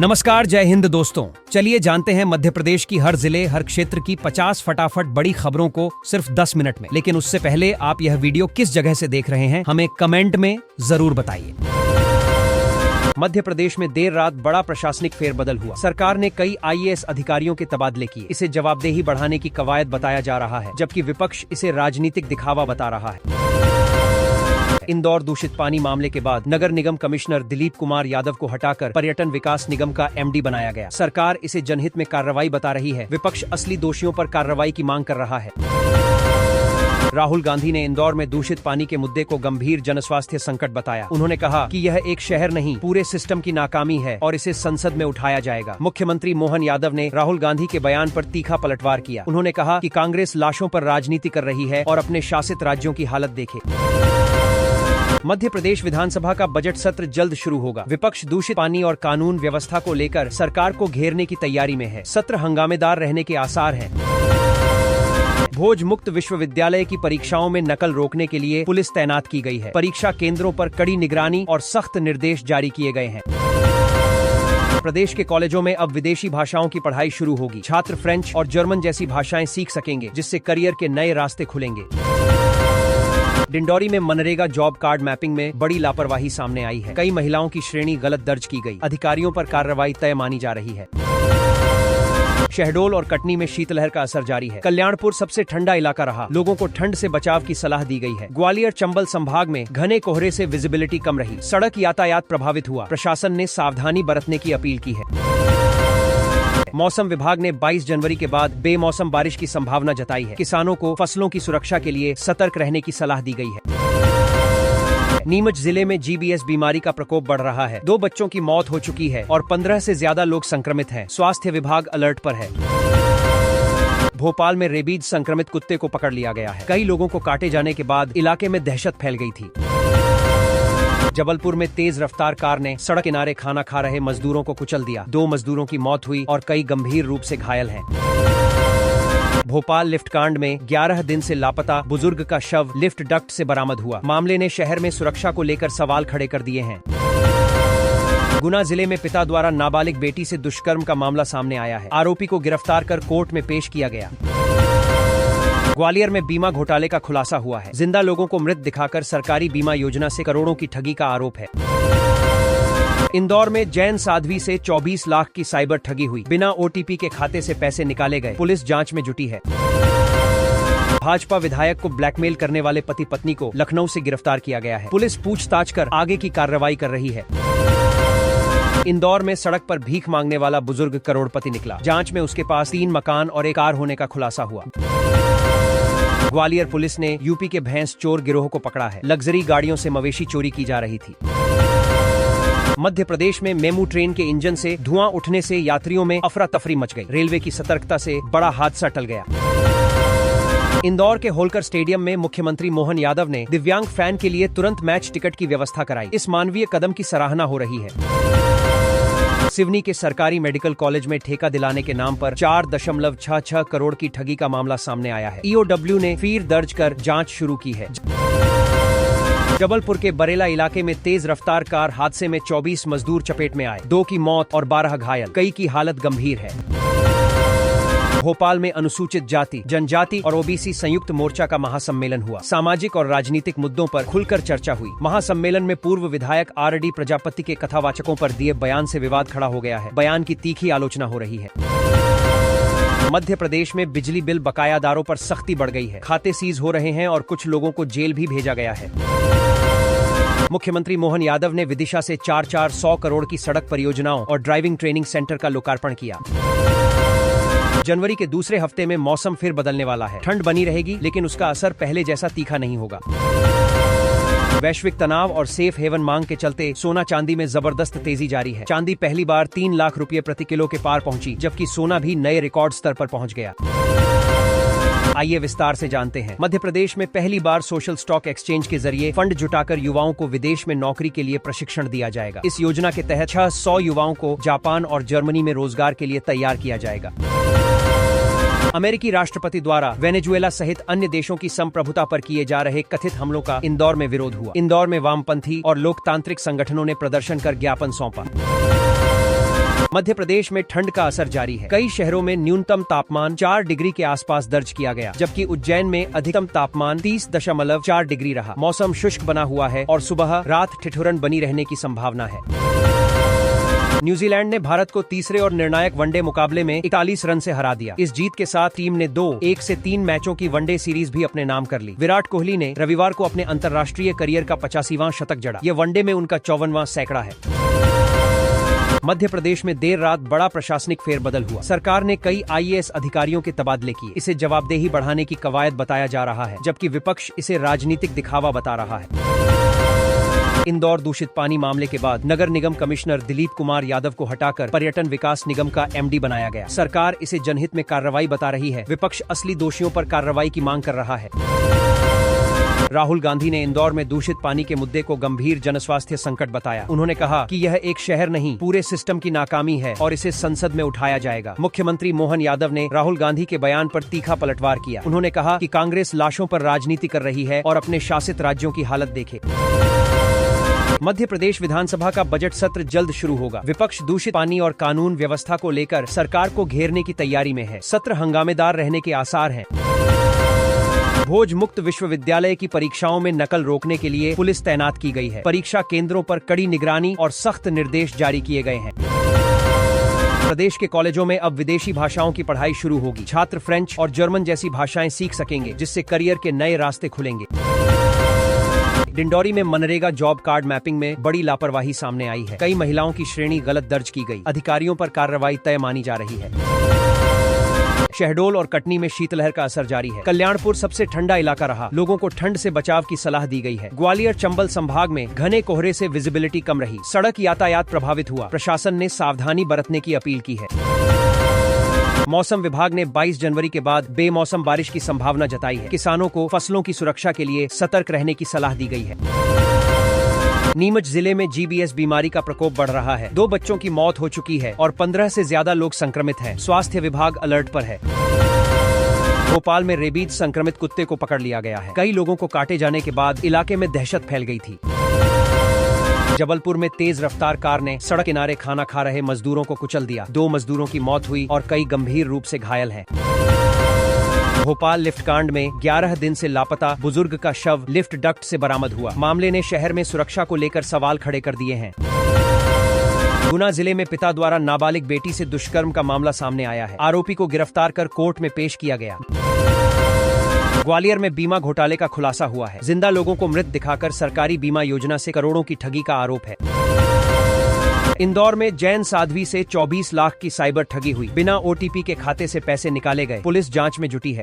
नमस्कार, जय हिंद दोस्तों। चलिए जानते हैं मध्य प्रदेश की हर जिले हर क्षेत्र की 50 फटाफट बड़ी खबरों को सिर्फ 10 मिनट में। लेकिन उससे पहले आप यह वीडियो किस जगह से देख रहे हैं हमें कमेंट में जरूर बताइए। मध्य प्रदेश में देर रात बड़ा प्रशासनिक फेरबदल हुआ। सरकार ने कई आईएएस अधिकारियों के तबादले किए। इसे जवाबदेही बढ़ाने की कवायद बताया जा रहा है, जबकि विपक्ष इसे राजनीतिक दिखावा बता रहा है। इंदौर दूषित पानी मामले के बाद नगर निगम कमिश्नर दिलीप कुमार यादव को हटाकर पर्यटन विकास निगम का एमडी बनाया गया। सरकार इसे जनहित में कार्रवाई बता रही है। विपक्ष असली दोषियों पर कार्रवाई की मांग कर रहा है। राहुल गांधी ने इंदौर में दूषित पानी के मुद्दे को गंभीर जनस्वास्थ्य संकट बताया। उन्होंने कहा कि यह एक शहर नहीं, पूरे सिस्टम की नाकामी है और इसे संसद में उठाया जाएगा। मुख्यमंत्री मोहन यादव ने राहुल गांधी के बयान पर तीखा पलटवार किया। उन्होंने कहा कि कांग्रेस लाशों पर राजनीति कर रही है और अपने शासित राज्यों की हालत देखे। मध्य प्रदेश विधानसभा का बजट सत्र जल्द शुरू होगा। विपक्ष दूषित पानी और कानून व्यवस्था को लेकर सरकार को घेरने की तैयारी में है। सत्र हंगामेदार रहने के आसार हैं। भोज मुक्त विश्वविद्यालय की परीक्षाओं में नकल रोकने के लिए पुलिस तैनात की गई है। परीक्षा केंद्रों पर कड़ी निगरानी और सख्त निर्देश जारी किए गए हैं। प्रदेश के कॉलेजों में अब विदेशी भाषाओं की पढ़ाई शुरू होगी। छात्र फ्रेंच और जर्मन जैसी भाषाएं सीख सकेंगे, जिससे करियर के नए रास्ते खुलेंगे। डिंडौरी में मनरेगा जॉब कार्ड मैपिंग में बड़ी लापरवाही सामने आई है। कई महिलाओं की श्रेणी गलत दर्ज की गई। अधिकारियों पर कार्रवाई तय मानी जा रही है। शहडोल और कटनी में शीतलहर का असर जारी है। कल्याणपुर सबसे ठंडा इलाका रहा। लोगों को ठंड से बचाव की सलाह दी गई है। ग्वालियर चंबल संभाग में घने कोहरे से विजिबिलिटी कम रही। सड़क यातायात प्रभावित हुआ। प्रशासन ने सावधानी बरतने की अपील की है। मौसम विभाग ने 22 जनवरी के बाद बेमौसम बारिश की संभावना जताई है। किसानों को फसलों की सुरक्षा के लिए सतर्क रहने की सलाह दी गई है। नीमच जिले में जीबीएस बीमारी का प्रकोप बढ़ रहा है। 2 बच्चों की मौत हो चुकी है और 15 से ज्यादा लोग संक्रमित हैं। स्वास्थ्य विभाग अलर्ट पर है। भोपाल में रेबीज संक्रमित कुत्ते को पकड़ लिया गया है। कई लोगों को काटे जाने के बाद इलाके में दहशत फैल गई थी। जबलपुर में तेज रफ्तार कार ने सड़क किनारे खाना खा रहे मजदूरों को कुचल दिया। 2 मजदूरों की मौत हुई और कई गंभीर रूप से घायल हैं। भोपाल लिफ्ट कांड में 11 दिन से लापता बुजुर्ग का शव लिफ्ट डक्ट से बरामद हुआ। मामले ने शहर में सुरक्षा को लेकर सवाल खड़े कर दिए हैं। गुना जिले में पिता द्वारा नाबालिग बेटी से दुष्कर्म का मामला सामने आया है। आरोपी को गिरफ्तार कर कोर्ट में पेश किया गया। ग्वालियर में बीमा घोटाले का खुलासा हुआ है। जिंदा लोगों को मृत दिखाकर सरकारी बीमा योजना से करोड़ों की ठगी का आरोप है। इंदौर में जैन साध्वी से 24 लाख की साइबर ठगी हुई। बिना ओटीपी के खाते से पैसे निकाले गए। पुलिस जांच में जुटी है। भाजपा विधायक को ब्लैकमेल करने वाले पति पत्नी को लखनऊ से गिरफ्तार किया गया है। पुलिस पूछताछ कर आगे की कार्रवाई कर रही है। इंदौर में सड़क पर भीख मांगने वाला बुजुर्ग करोड़पति निकला। जांच में उसके पास 3 मकान और एक कार होने का खुलासा हुआ। ग्वालियर पुलिस ने यूपी के भैंस चोर गिरोह को पकड़ा है। लग्जरी गाड़ियों से मवेशी चोरी की जा रही थी। मध्य प्रदेश में मेमू ट्रेन के इंजन से धुआं उठने से यात्रियों में अफरा तफरी मच गई। रेलवे की सतर्कता से बड़ा हादसा टल गया। इंदौर के होलकर स्टेडियम में मुख्यमंत्री मोहन यादव ने दिव्यांग फैन के लिए तुरंत मैच टिकट की व्यवस्था कराई। इस मानवीय कदम की सराहना हो रही है। सिवनी के सरकारी मेडिकल कॉलेज में ठेका दिलाने के नाम पर 4.66 करोड़ की ठगी का मामला सामने आया है। ईओडब्ल्यू ने फिर दर्ज कर जांच शुरू की है। जबलपुर के बरेला इलाके में तेज रफ्तार कार हादसे में 24 मजदूर चपेट में आए। 2 की मौत और 12 घायल। कई की हालत गंभीर है। भोपाल में अनुसूचित जाति, जनजाति और ओबीसी संयुक्त मोर्चा का महासम्मेलन हुआ। सामाजिक और राजनीतिक मुद्दों पर खुलकर चर्चा हुई। महासम्मेलन में पूर्व विधायक आरडी प्रजापति के कथावाचकों पर दिए बयान से विवाद खड़ा हो गया है। बयान की तीखी आलोचना हो रही है। मध्य प्रदेश में बिजली बिल बकायादारों पर सख्ती बढ़ गई है। खाते सीज हो रहे हैं और कुछ लोगों को जेल भी भेजा गया है। मुख्यमंत्री मोहन यादव ने विदिशा से 400 करोड़ की सड़क परियोजनाओं और ड्राइविंग ट्रेनिंग सेंटर का लोकार्पण किया। जनवरी के दूसरे हफ्ते में मौसम फिर बदलने वाला है। ठंड बनी रहेगी, लेकिन उसका असर पहले जैसा तीखा नहीं होगा। वैश्विक तनाव और सेफ हेवन मांग के चलते सोना चांदी में जबरदस्त तेजी जारी है। चांदी पहली बार 3 लाख रुपए प्रति किलो के पार पहुंची, जबकि सोना भी नए रिकॉर्ड स्तर पर पहुंच गया। आइए विस्तार से जानते हैं। मध्य प्रदेश में पहली बार सोशल स्टॉक एक्सचेंज के जरिए फंड जुटाकर युवाओं को विदेश में नौकरी के लिए प्रशिक्षण दिया जाएगा। इस योजना के तहत 600 युवाओं को जापान और जर्मनी में रोजगार के लिए तैयार किया जाएगा। अमेरिकी राष्ट्रपति द्वारा वेनेजुएला सहित अन्य देशों की संप्रभुता पर किए जा रहे कथित हमलों का इंदौर में विरोध हुआ। इंदौर में वामपंथी और लोकतांत्रिक संगठनों ने प्रदर्शन कर ज्ञापन सौंपा। मध्य प्रदेश में ठंड का असर जारी है। कई शहरों में न्यूनतम तापमान 4 डिग्री के आसपास दर्ज किया गया, जबकि उज्जैन में अधिकतम तापमान 30.4 डिग्री रहा। मौसम शुष्क बना हुआ है और सुबह रात ठिठुरन बनी रहने की संभावना है। न्यूजीलैंड ने भारत को तीसरे और निर्णायक वनडे मुकाबले में 41 रन से हरा दिया। इस जीत के साथ टीम ने 2-1 से 3 मैचों की वनडे सीरीज भी अपने नाम कर ली। विराट कोहली ने रविवार को अपने अंतर्राष्ट्रीय करियर का 85वां शतक जड़ा। यह वनडे में उनका 54वां सैकड़ा है। मध्य प्रदेश में देर रात बड़ा प्रशासनिक फेरबदल हुआ। सरकार ने कई IAS अधिकारियों के तबादले किए। इसे जवाबदेही बढ़ाने की कवायद बताया जा रहा है, जबकि विपक्ष इसे राजनीतिक दिखावा बता रहा है। इंदौर दूषित पानी मामले के बाद नगर निगम कमिश्नर दिलीप कुमार यादव को हटाकर पर्यटन विकास निगम का MD बनाया गया। सरकार इसे जनहित में कार्रवाई बता रही है। विपक्ष असली दोषियों पर कार्रवाई की मांग कर रहा है। राहुल गांधी ने इंदौर में दूषित पानी के मुद्दे को गंभीर जनस्वास्थ्य संकट बताया। उन्होंने कहा कि यह एक शहर नहीं, पूरे सिस्टम की नाकामी है और इसे संसद में उठाया जाएगा। मुख्यमंत्री मोहन यादव ने राहुल गांधी के बयान पर तीखा पलटवार किया। उन्होंने कहा कि कांग्रेस लाशों पर राजनीति कर रही है और अपने शासित राज्यों की हालत देखे। मध्य प्रदेश विधानसभा का बजट सत्र जल्द शुरू होगा। विपक्ष दूषित पानी और कानून व्यवस्था को लेकर सरकार को घेरने की तैयारी में है। सत्र हंगामेदार रहने के आसार हैं। भोज मुक्त विश्वविद्यालय की परीक्षाओं में नकल रोकने के लिए पुलिस तैनात की गई है। परीक्षा केंद्रों पर कड़ी निगरानी और सख्त निर्देश जारी किए गए हैं। प्रदेश के कॉलेजों में अब विदेशी भाषाओं की पढ़ाई शुरू होगी। छात्र फ्रेंच और जर्मन जैसी भाषाएं सीख सकेंगे, जिससे करियर के नए रास्ते खुलेंगे। डिंडौरी में मनरेगा जॉब कार्ड मैपिंग में बड़ी लापरवाही सामने आई है। कई महिलाओं की श्रेणी गलत दर्ज की गई। अधिकारियों पर कार्रवाई तय मानी जा रही है। शहडोल और कटनी में शीतलहर का असर जारी है। कल्याणपुर सबसे ठंडा इलाका रहा। लोगों को ठंड से बचाव की सलाह दी गई है। ग्वालियर चंबल संभाग में घने कोहरे से विजिबिलिटी कम रही। सड़क यातायात प्रभावित हुआ। प्रशासन ने सावधानी बरतने की अपील की है। मौसम विभाग ने 22 जनवरी के बाद बेमौसम बारिश की संभावना जताई है। किसानों को फसलों की सुरक्षा के लिए सतर्क रहने की सलाह दी गई है। नीमच जिले में GBS बीमारी का प्रकोप बढ़ रहा है। 2 बच्चों की मौत हो चुकी है और 15 से ज्यादा लोग संक्रमित हैं। स्वास्थ्य विभाग अलर्ट पर है। भोपाल में रेबीज संक्रमित कुत्ते को पकड़ लिया गया है। कई लोगों को काटे जाने के बाद इलाके में दहशत फैल गई थी। जबलपुर में तेज रफ्तार कार ने सड़क किनारे खाना खा रहे मजदूरों को कुचल दिया। 2 मजदूरों की मौत हुई और कई गंभीर रूप से घायल हैं। भोपाल लिफ्ट कांड में 11 दिन से लापता बुजुर्ग का शव लिफ्ट डक्ट से बरामद हुआ। मामले ने शहर में सुरक्षा को लेकर सवाल खड़े कर दिए हैं। गुना जिले में पिता द्वारा नाबालिग बेटी से दुष्कर्म का मामला सामने आया है। आरोपी को गिरफ्तार कर कोर्ट में पेश किया गया। ग्वालियर में बीमा घोटाले का खुलासा हुआ है। जिंदा लोगों को मृत दिखाकर सरकारी बीमा योजना से करोड़ों की ठगी का आरोप है। इंदौर में जैन साध्वी से 24 लाख की साइबर ठगी हुई। बिना OTP के खाते से पैसे निकाले गए। पुलिस जांच में जुटी है।